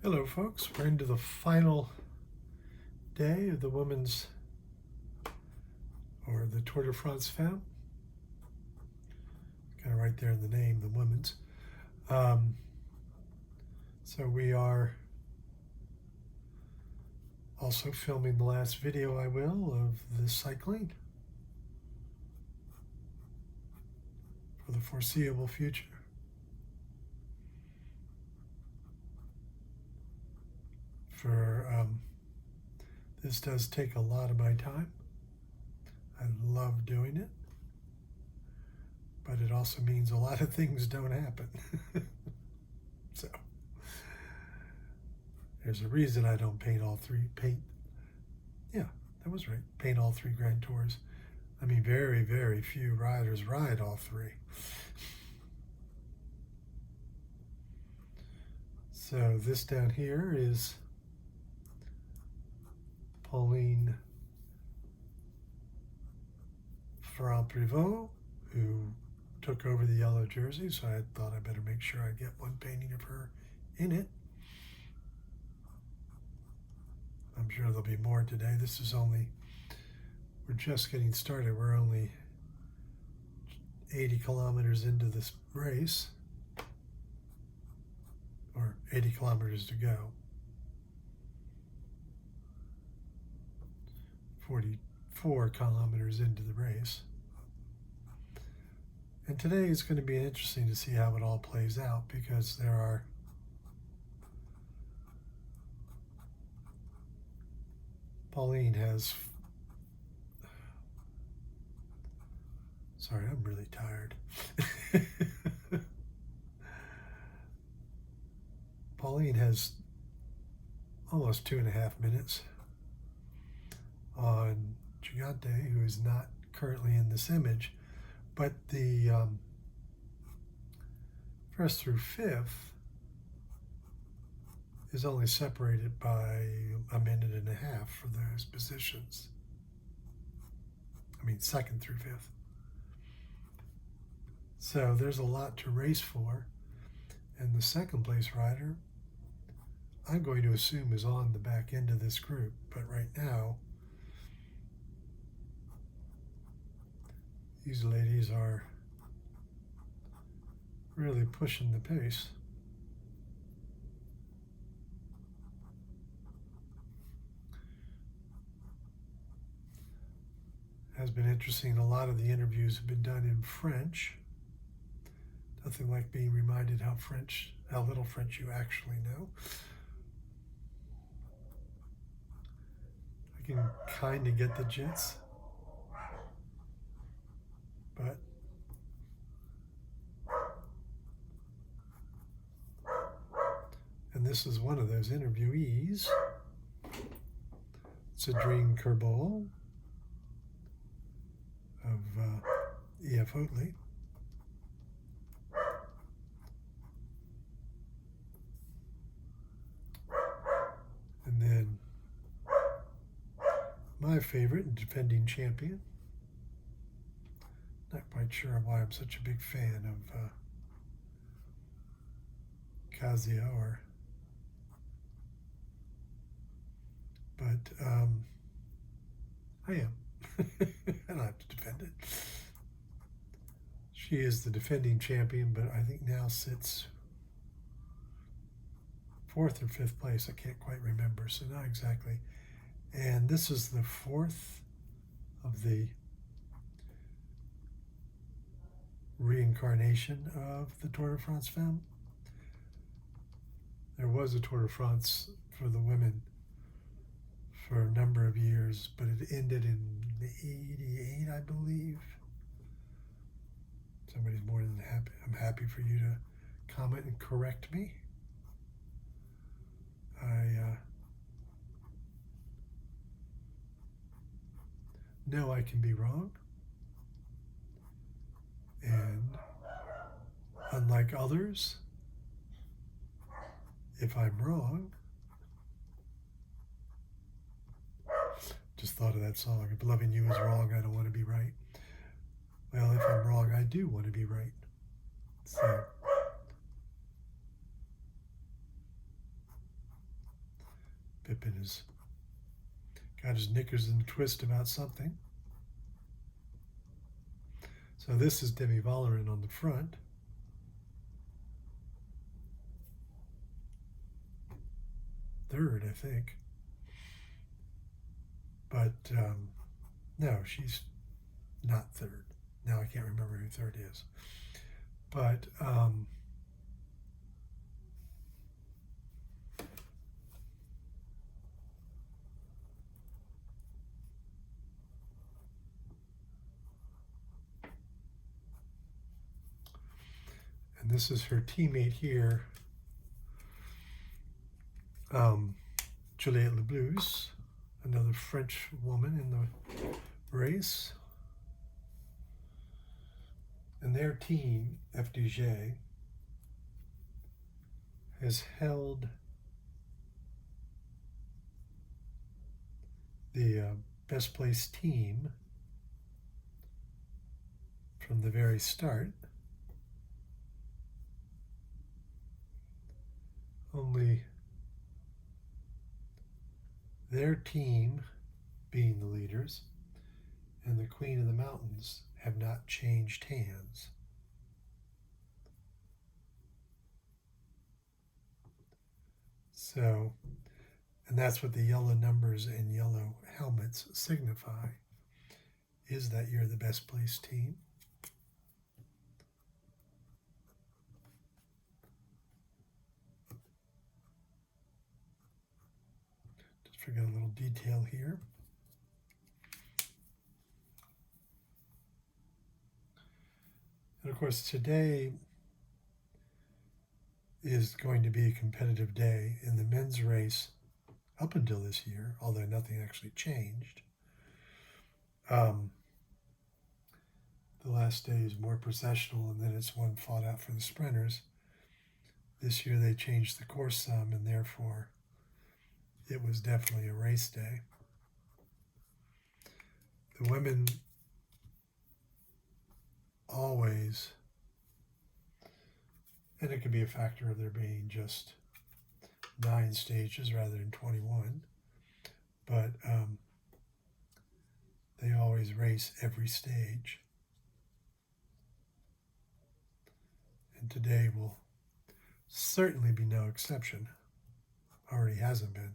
Hello folks, we're into the final day of the women's, or the Tour de France Femmes. Kind of right there in the name, the women's. So we are also filming the last video I will of the cycling for the foreseeable future. This does take a lot of my time. I love doing it, but it also means a lot of things don't happen. So there's a reason I don't paint all three Grand Tours. I mean, very, very few riders ride all three. So this down here is Pauline Ferrand-Prévot, who took over the yellow jersey, so I thought I better make sure I get one painting of her in it. I'm sure there'll be more today. We're just getting started. We're only 80 kilometers into this race, or 80 kilometers to go. 44 kilometers into the race. And today is going to be interesting to see how it all plays out, because Pauline has, sorry, I'm really tired. Pauline has almost 2.5 minutes on Gigante, who is not currently in this image, but the first through fifth is only separated by 1.5 minutes for those positions. I mean, second through fifth. So there's a lot to race for, and the second place rider, I'm going to assume, is on the back end of this group, but right now these ladies are really pushing the pace. Has been interesting. A lot of the interviews have been done in French. Nothing like being reminded how little French you actually know. I can kind of get the gist, but and this is one of those interviewees. It's Adrien Kerbol of EF Oatly. And then my favorite and defending champion. Not quite sure why I'm such a big fan of Kazia, but I am. I don't have to defend it. She is the defending champion, but I think now sits 4th or 5th place. I can't quite remember, so not exactly. And this is the 4th of the reincarnation of the Tour de France Femmes. There was a Tour de France for the women for a number of years, but it ended in 88, I believe. Somebody's more than happy. I'm happy for you to comment and correct me. I know I can be wrong, and unlike others, if I'm wrong, just thought of that song, if loving you is wrong, I don't want to be right. Well, if I'm wrong, I do want to be right. So Pippin has got his knickers in a twist about something. So this is Demi Vollering on the front. Third, I think. But no, she's not third. Now I can't remember who third is. But and this is her teammate here, Juliette Leblouse, another French woman in the race. And their team, FDJ, has held the best placed team from the very start. Only their team, being the leaders, and the Queen of the Mountains have not changed hands. So, and that's what the yellow numbers and yellow helmets signify, is that you're the best placed team. Just forget a little detail here. And of course, today is going to be a competitive day in the men's race up until this year, although nothing actually changed. The last day is more processional, and then it's one fought out for the sprinters. This year they changed the course some, and therefore it was definitely a race day. The women always, and it could be a factor of there being just 9 stages rather than 21, but they always race every stage. And today will certainly be no exception. Already hasn't been.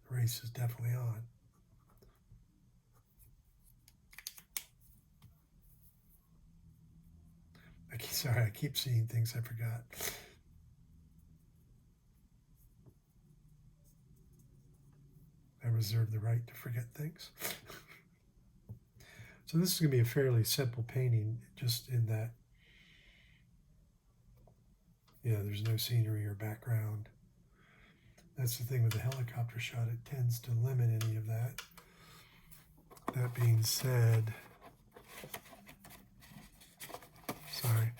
The race is definitely on. Sorry, I keep seeing things I forgot. I reserve the right to forget things. So this is going to be a fairly simple painting, just in that, there's no scenery or background. That's the thing with the helicopter shot. It tends to limit any of that. That being said, sorry,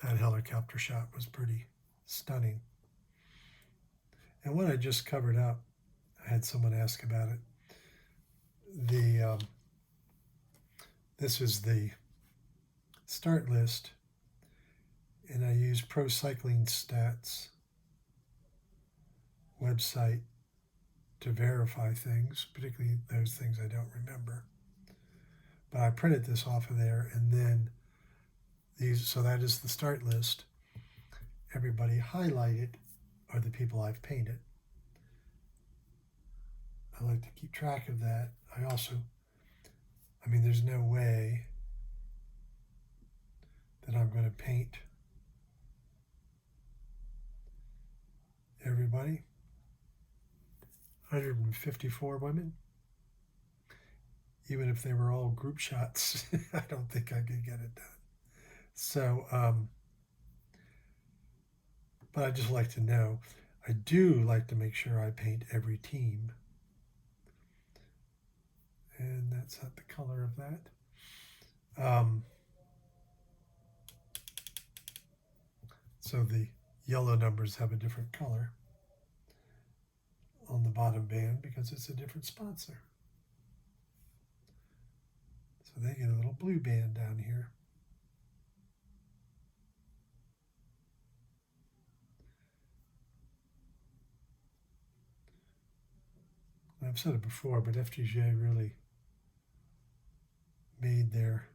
that helicopter shot was pretty stunning. And what I just covered up, I had someone ask about it. This is the start list, and I use Pro Cycling Stats website to verify things, particularly those things I don't remember. But I printed this off of there, and then so that is the start list. Everybody highlighted are the people I've painted. I like to keep track of that. There's no way that I'm going to paint everybody. 154 women. Even if they were all group shots, I don't think I could get it done. So, but I just like to know. I do like to make sure I paint every team. And that's not the color of that. So the yellow numbers have a different color on the bottom band because it's a different sponsor. So they get a little blue band down here. I've said it before, but FTJ really made their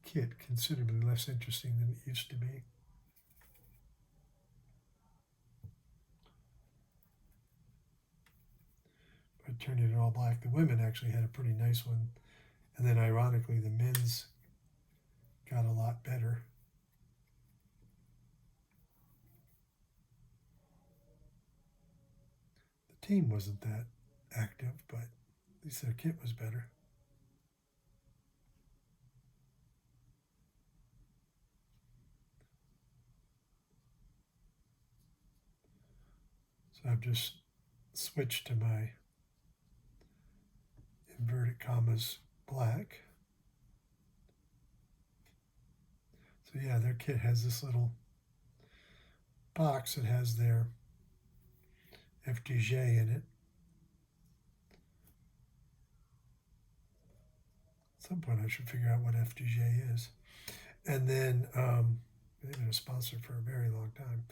kit considerably less interesting than it used to be. I turned it all black. The women actually had a pretty nice one. And then ironically, the men's got a lot better. The team wasn't that active, but at least their kit was better. So I've just switched to my inverted commas black. So yeah, their kit has this little box that has their FDJ in it. At some point I should figure out what FDJ is. And then they've been a sponsor for a very long time.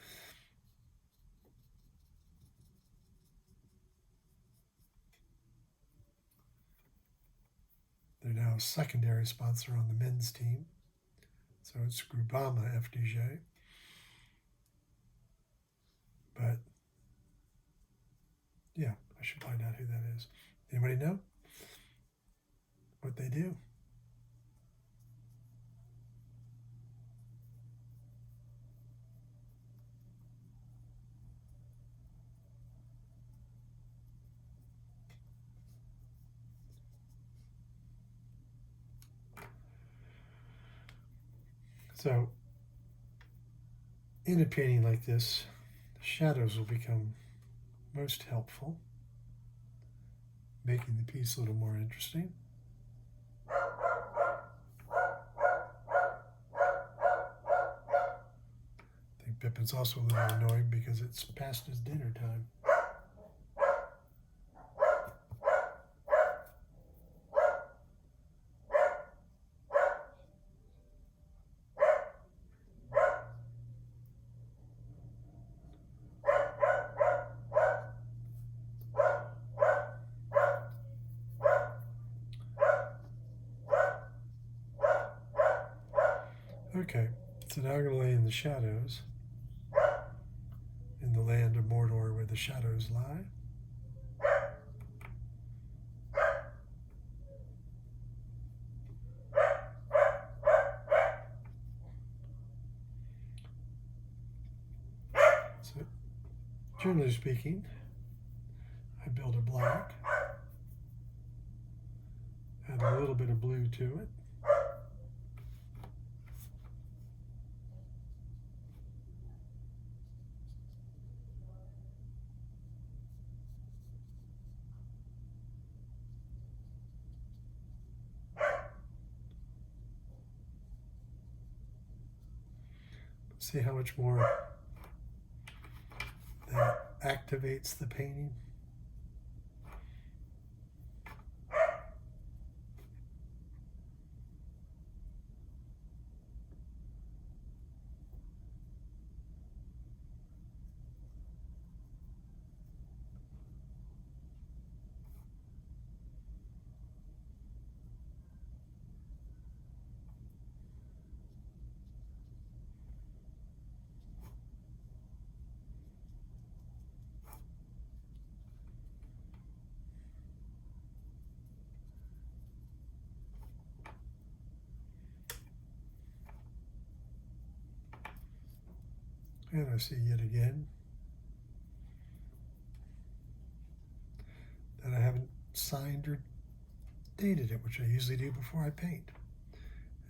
They're now a secondary sponsor on the men's team. So it's Grubama FDJ. But yeah, I should find out who that is. Anybody know what they do? So in a painting like this, shadows will become most helpful, making the piece a little more interesting. I think Pippin's also a little annoying because it's past his dinner time. Okay, so now I'm going to lay in the shadows in the land of Mordor where the shadows lie. So, generally speaking, I build a black, add a little bit of blue to it. See how much more that activates the painting. And I see yet again that I haven't signed or dated it, which I usually do before I paint.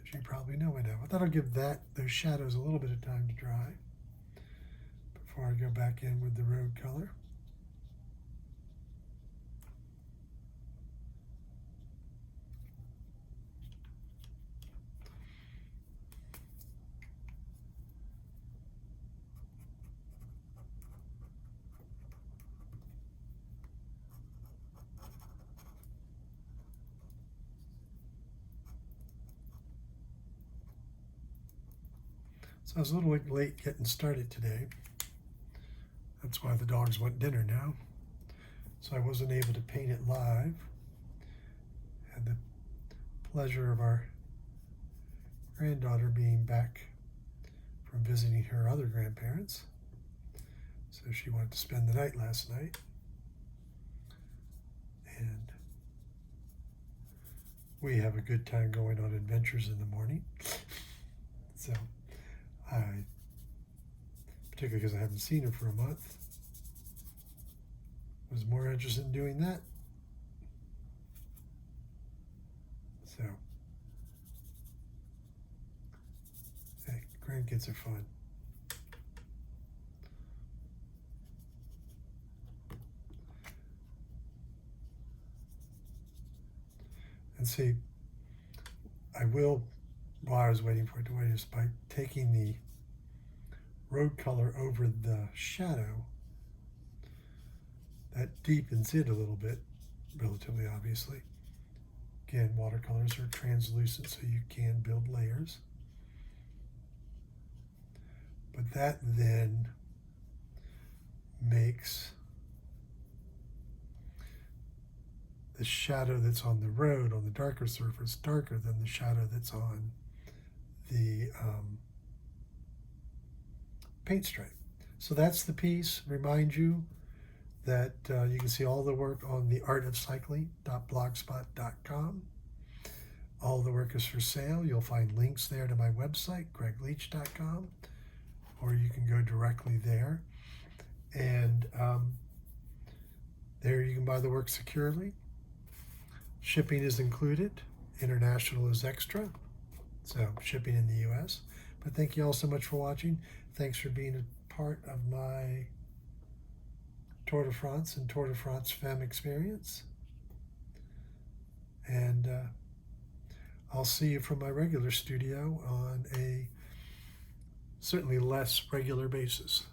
As you probably know by now. I thought I'd give those shadows a little bit of time to dry before I go back in with the road color. So I was a little late getting started today. That's why the dogs want dinner now. so I wasn't able to paint it live. Had the pleasure of our granddaughter being back from visiting her other grandparents. So she wanted to spend the night last night. And we have a good time going on adventures in the morning. So particularly because I haven't seen her for a month, was more interested in doing that. So, hey, grandkids are fun. And see, I will, while I was waiting for it to wait, is by taking the road color over the shadow, that deepens it a little bit, relatively obviously. Again, watercolors are translucent, so you can build layers. But that then makes the shadow that's on the road, on the darker surface, darker than the shadow that's on the paint stripe. So that's the piece. Remind you that you can see all the work on the artofcycling.blogspot.com. All the work is for sale. You'll find links there to my website, gregleach.com, or you can go directly there. And there you can buy the work securely. Shipping is included. International is extra. So shipping in the US. But thank you all so much for watching. Thanks for being a part of my Tour de France and Tour de France Femmes experience. And I'll see you from my regular studio on a certainly less regular basis.